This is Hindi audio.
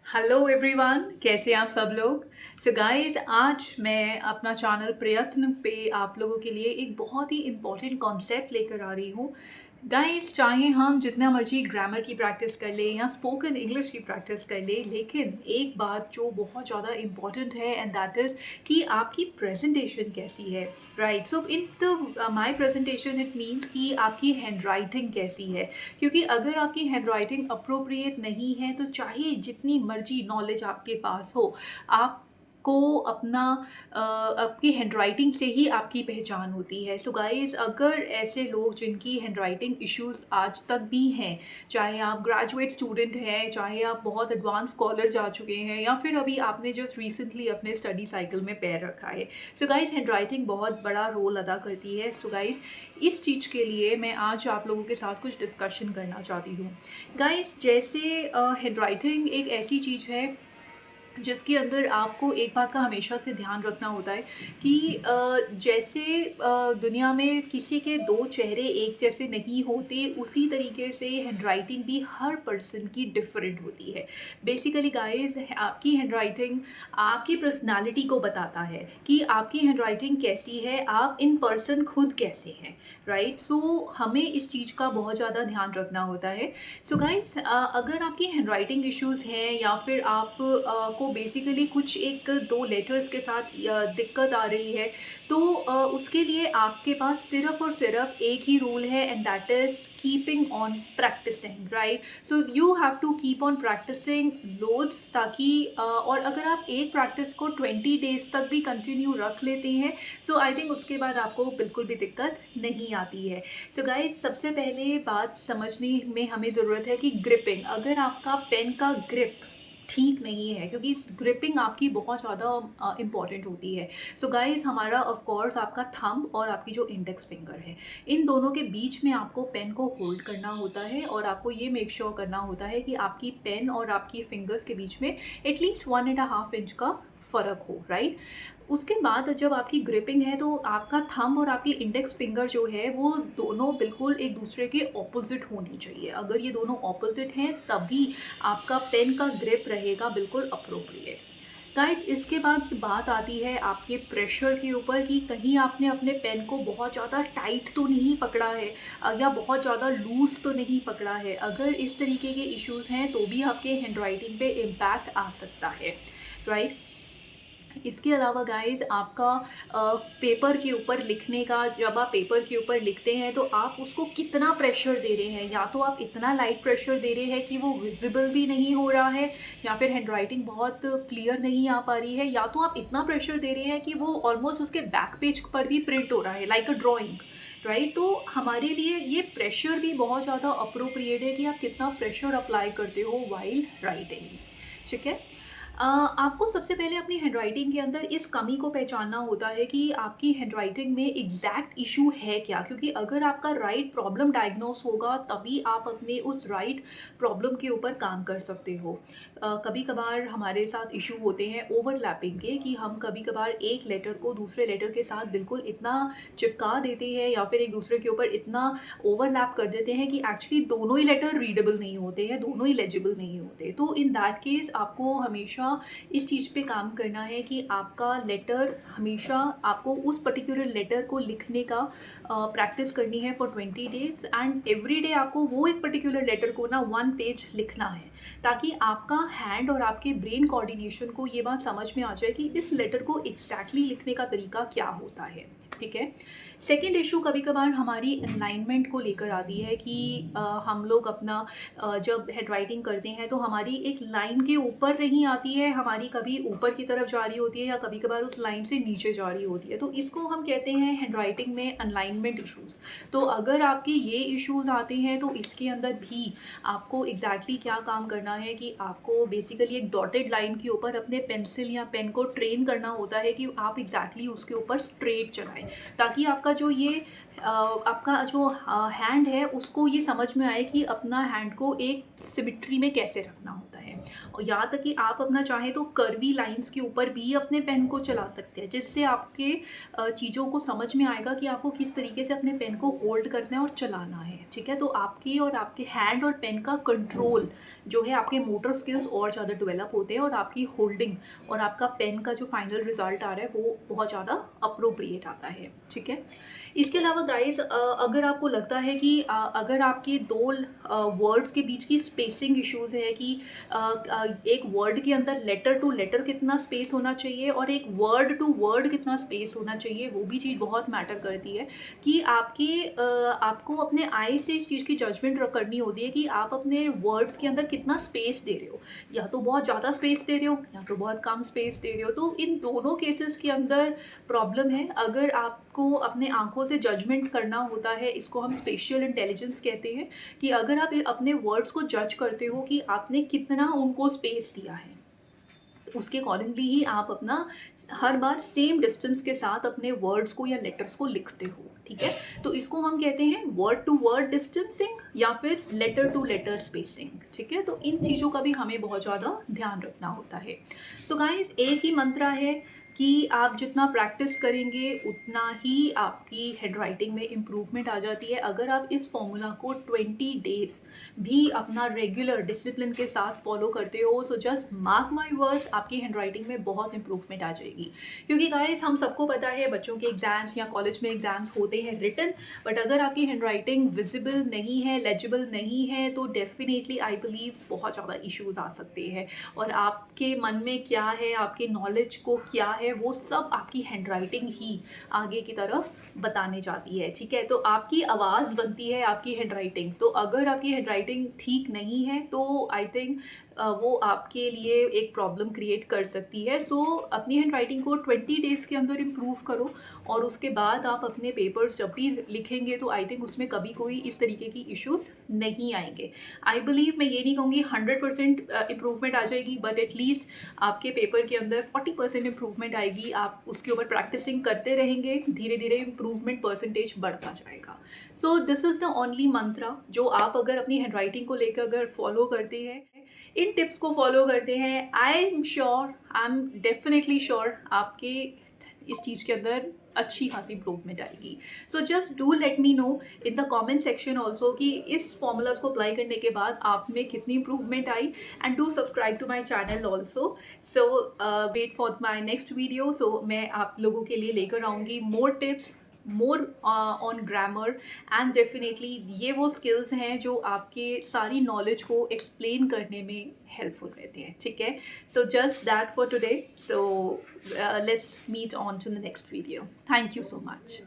हेलो एवरीवन, कैसे हैं आप सब लोग। सो गाइस, आज मैं अपना चैनल प्रयत्न पे आप लोगों के लिए एक बहुत ही इम्पॉर्टेंट कॉन्सेप्ट लेकर आ रही हूँ। गाइस, चाहे हम जितना मर्जी ग्रामर की प्रैक्टिस कर लें या स्पोकन इंग्लिश की प्रैक्टिस कर लें, लेकिन एक बात जो बहुत ज़्यादा इम्पॉर्टेंट है एंड दैट इज़ कि आपकी प्रेजेंटेशन कैसी है। Right, so in the my presentation it means कि आपकी हैंड राइटिंग कैसी है। क्योंकि अगर आपकी हैंडराइटिंग अप्रोप्रिएट नहीं है तो चाहे जितनी मर्जी नॉलेज आपके पास हो, आपको अपना आपकी हैंडराइटिंग से ही आपकी पहचान होती है। सो गाइस, अगर ऐसे लोग जिनकी हैंडराइटिंग इश्यूज आज तक भी हैं, चाहे आप ग्रेजुएट स्टूडेंट हैं, चाहे आप बहुत एडवांस स्कॉलर जा चुके हैं, या फिर अभी आपने जस्ट रिसेंटली अपने स्टडी साइकिल में पैर रखा है, सो गाइस हैंडराइटिंग बहुत बड़ा रोल अदा करती है। सो गाइस, इस चीज़ के लिए मैं आज आप लोगों के साथ कुछ डिस्कशन करना चाहती हूँ। गाइस, जैसे हैंडराइटिंग एक ऐसी चीज़ है जिसके अंदर आपको एक बात का हमेशा से ध्यान रखना होता है कि जैसे दुनिया में किसी के दो चेहरे एक जैसे नहीं होते, उसी तरीके से हैंडराइटिंग भी हर पर्सन की डिफरेंट होती है। बेसिकली गाइस, आपकी हैंडराइटिंग आपकी पर्सनालिटी को बताता है कि आपकी हैंडराइटिंग कैसी है, आप इन पर्सन खुद कैसे हैं। राइट, सो हमें इस चीज़ का बहुत ज़्यादा ध्यान रखना होता है। सो गाइस, अगर आपकी हैंडराइटिंग इश्यूज़ हैं या फिर आप को बेसिकली कुछ एक दो लेटर्स के साथ दिक्कत आ रही है, तो उसके लिए आपके पास सिर्फ और सिर्फ एक ही रूल है and that is keeping on practising. Right, so you have to keep on practising loads, ताकि और अगर आप एक प्रैक्टिस को 20 डेज तक भी कंटिन्यू रख लेते हैं, सो आई थिंक उसके बाद आपको बिल्कुल भी दिक्कत नहीं आती है। सो गाइस, सबसे पहले बात समझने में हमें ज़रूरत है कि ग्रिपिंग, अगर आपका पेन का ग्रिप ठीक नहीं है, क्योंकि ग्रिपिंग आपकी बहुत ज़्यादा इम्पॉर्टेंट होती है। सो गाइस, हमारा ऑफ कोर्स आपका थंब और आपकी जो इंडेक्स फिंगर है, इन दोनों के बीच में आपको पेन को होल्ड करना होता है और आपको ये मेक श्योर करना होता है कि आपकी पेन और आपकी फिंगर्स के बीच में एटलीस्ट 1.5 इंच का फ़र्क हो। राइट, उसके बाद जब आपकी ग्रिपिंग है तो आपका थंब और आपकी इंडेक्स फिंगर जो है वो दोनों बिल्कुल एक दूसरे के ऑपोजिट होनी चाहिए। अगर ये दोनों ऑपोजिट हैं तभी आपका पेन का ग्रिप रहेगा बिल्कुल अप्रोप्रिएट। गाइस, इसके बाद बात आती है आपके प्रेशर के ऊपर कि कहीं आपने अपने पेन को बहुत ज़्यादा टाइट तो नहीं पकड़ा है या बहुत ज़्यादा लूज तो नहीं पकड़ा है। अगर इस तरीके के इश्यूज़ हैं तो भी आपके हैंडराइटिंग पे इम्पैक्ट आ सकता है। राइट, इसके अलावा गाइज, आपका पेपर के ऊपर लिखने का, जब आप पेपर के ऊपर लिखते हैं तो आप उसको कितना प्रेशर दे रहे हैं। या तो आप इतना लाइट प्रेशर दे रहे हैं कि वो विजिबल भी नहीं हो रहा है, या फिर हैंडराइटिंग बहुत क्लियर नहीं आ पा रही है, या तो आप इतना प्रेशर दे रहे हैं कि वो ऑलमोस्ट उसके बैक पेज पर भी प्रिंट हो रहा है लाइक अ ड्राइंग। राइट, तो हमारे लिए ये प्रेशर भी बहुत ज़्यादा अप्रोप्रिएट है कि आप कितना प्रेशर अप्लाई करते हो वाइल राइटिंग। ठीक है, आपको सबसे पहले अपनी हैंडराइटिंग के अंदर इस कमी को पहचानना होता है कि आपकी हैंडराइटिंग में एग्जैक्ट इशू है क्या, क्योंकि अगर आपका राइट प्रॉब्लम डायग्नोस होगा तभी आप अपने उस राइट प्रॉब्लम के ऊपर काम कर सकते हो। कभी कभार हमारे साथ इशू होते हैं ओवरलैपिंग के, कि हम कभी कभार एक लेटर को दूसरे लेटर के साथ बिल्कुल इतना चिपका देते हैं या फिर एक दूसरे के ऊपर इतना ओवरलैप कर देते हैं कि एक्चुअली दोनों ही लेटर रीडेबल नहीं होते हैं, दोनों ही लेजिबल नहीं होते। तो इन दैट केस आपको हमेशा इस चीज़ पे काम करना है कि आपका लेटर हमेशा, आपको उस पर्टिकुलर लेटर को लिखने का प्रैक्टिस करनी है for 20 days, and every day आपको वो एक पर्टिकुलर लेटर को ना 1 पेज लिखना है, ताकि आपका हैंड और आपके ब्रेन कोऑर्डिनेशन को ये बात समझ में आ जाए कि इस लेटर को एग्जैक्टली लिखने का तरीका क्या होता है। ठीक है, सेकेंड इशू कभी कभार हमारी अलाइनमेंट को लेकर आती है कि हम लोग अपना जब हेड राइटिंग करते हैं तो हमारी एक लाइन के ऊपर नहीं आती है, हमारी कभी ऊपर की तरफ जा रही होती है या कभी कभार उस लाइन से नीचे जा रही होती है, तो इसको हम कहते हैं हैंड राइटिंग में अलाइनमेंट इशूज़। तो अगर आपके ये इश्यूज़ आते हैं तो इसके अंदर भी आपको एग्जैक्टली क्या काम करना है कि आपको बेसिकली एक डॉटेड लाइन के ऊपर अपने पेंसिल या पेन को ट्रेन करना होता है कि आप एग्जैक्टली उसके ऊपर स्ट्रेट चलाएं, ताकि आपका जो ये आपका जो हैंड है उसको ये समझ में आए कि अपना हैंड को एक सिमिट्री में कैसे रखना होता है। यहाँ तक कि आप अपना चाहे तो कर्वी लाइंस के ऊपर भी अपने पेन को चला सकते हैं, जिससे आपके चीज़ों को समझ में आएगा कि आपको किस तरीके से अपने पेन को होल्ड करना है और चलाना है। ठीक है, तो आपकी और आपके हैंड और पेन का कंट्रोल जो है, आपके मोटर स्किल्स और ज़्यादा डेवलप होते हैं और आपकी होल्डिंग और आपका पेन का जो फाइनल रिजल्ट आ रहा है वो बहुत ज़्यादा अप्रोप्रिएट आता है। ठीक है, इसके अलावा गाइस, अगर आपको लगता है कि अगर आपके दो वर्ड्स के बीच की स्पेसिंग इश्यूज़ है कि एक वर्ड के अंदर लेटर टू लेटर कितना स्पेस होना चाहिए और एक वर्ड टू वर्ड कितना स्पेस होना चाहिए, वो भी चीज़ बहुत मैटर करती है कि आपको अपने आई से इस चीज़ की जजमेंट करनी होती है कि आप अपने वर्ड्स के अंदर कितना स्पेस दे रहे हो, या तो बहुत ज़्यादा स्पेस दे रहे हो या तो बहुत कम स्पेस दे रहे हो। तो इन दोनों केसेस के अंदर प्रॉब्लम है। अगर आपको अपने आंखों से जजमेंट करना होता है, इसको हम स्पेशियल इंटेलिजेंस कहते हैं, कि अगर आप अपने वर्ड्स को जज करते हो कि आपने कितना उनको स्पेस दिया है, उसके अकॉर्डिंगली ही आप अपना हर बार सेम डिस्टेंस के साथ अपने वर्ड्स को या लेटर्स को लिखते हो। ठीक है, तो इसको हम कहते हैं वर्ड टू वर्ड डिस्टेंसिंग या फिर लेटर टू लेटर स्पेसिंग। ठीक है, तो इन चीज़ों का भी हमें बहुत ज़्यादा ध्यान रखना होता है। सो गाइस, एक ही मंत्र है कि आप जितना प्रैक्टिस करेंगे उतना ही आपकी हैंडराइटिंग में इम्प्रूवमेंट आ जाती है। अगर आप इस फॉर्मूला को 20 डेज भी अपना रेगुलर डिसिप्लिन के साथ फॉलो करते हो, so just mark my words, आपकी हैंडराइटिंग में बहुत इंप्रूवमेंट आ जाएगी। क्योंकि गाइस, हम सबको पता है बच्चों के एग्जाम्स या कॉलेज में एग्जाम्स होते हैं रिटन, बट अगर आपकी हैंडराइटिंग विजिबल नहीं है, लेजिबल नहीं है, तो डेफिनेटली आई बिलीव बहुत ज़्यादा इश्यूज़ आ सकते हैं। और आपके मन में क्या है, आपके नॉलेज को क्या है, वो सब आपकी हैंडराइटिंग ही आगे की तरफ बताने जाती है। ठीक है, तो आपकी आवाज़ बनती है आपकी हैंडराइटिंग। तो अगर आपकी हैंडराइटिंग ठीक नहीं है तो आई थिंक वो आपके लिए एक प्रॉब्लम क्रिएट कर सकती है। सो अपनी हैंडराइटिंग को 20 डेज़ के अंदर इम्प्रूव करो और उसके बाद आप अपने पेपर्स जब भी लिखेंगे तो आई थिंक उसमें कभी कोई इस तरीके की इश्यूज़ नहीं आएंगे। आई बिलीव, मैं ये नहीं कहूँगी 100% इम्प्रूवमेंट आ जाएगी, बट एटलीस्ट आपके पेपर के अंदर 40% इम्प्रूवमेंट आएगी। आप उसके ऊपर प्रैक्टिसिंग करते रहेंगे, धीरे धीरे इम्प्रूवमेंट परसेंटेज बढ़ता जाएगा। So this is the only mantra जो आप अगर अपनी हैंडराइटिंग को लेकर अगर फॉलो करते हैं, इन टिप्स को फॉलो करते हैं, आई एम डेफिनेटली श्योर आपके इस चीज़ के अंदर अच्छी खासी इम्प्रूवमेंट आएगी। So just do let me know in the comment section also कि इस फॉर्मूलाज को अप्लाई करने के बाद आप में कितनी इम्प्रूवमेंट आई, and do subscribe to my channel also. So wait for my next video. So मैं आप लोगों के लिए लेकर आऊँगी more tips, more on grammar, and definitely ये वो स्किल्स हैं जो आपके सारी नॉलेज को एक्सप्लेन करने में हेल्पफुल रहते हैं। ठीक है, so just that for today. So let's meet on to the next video. Thank you so much.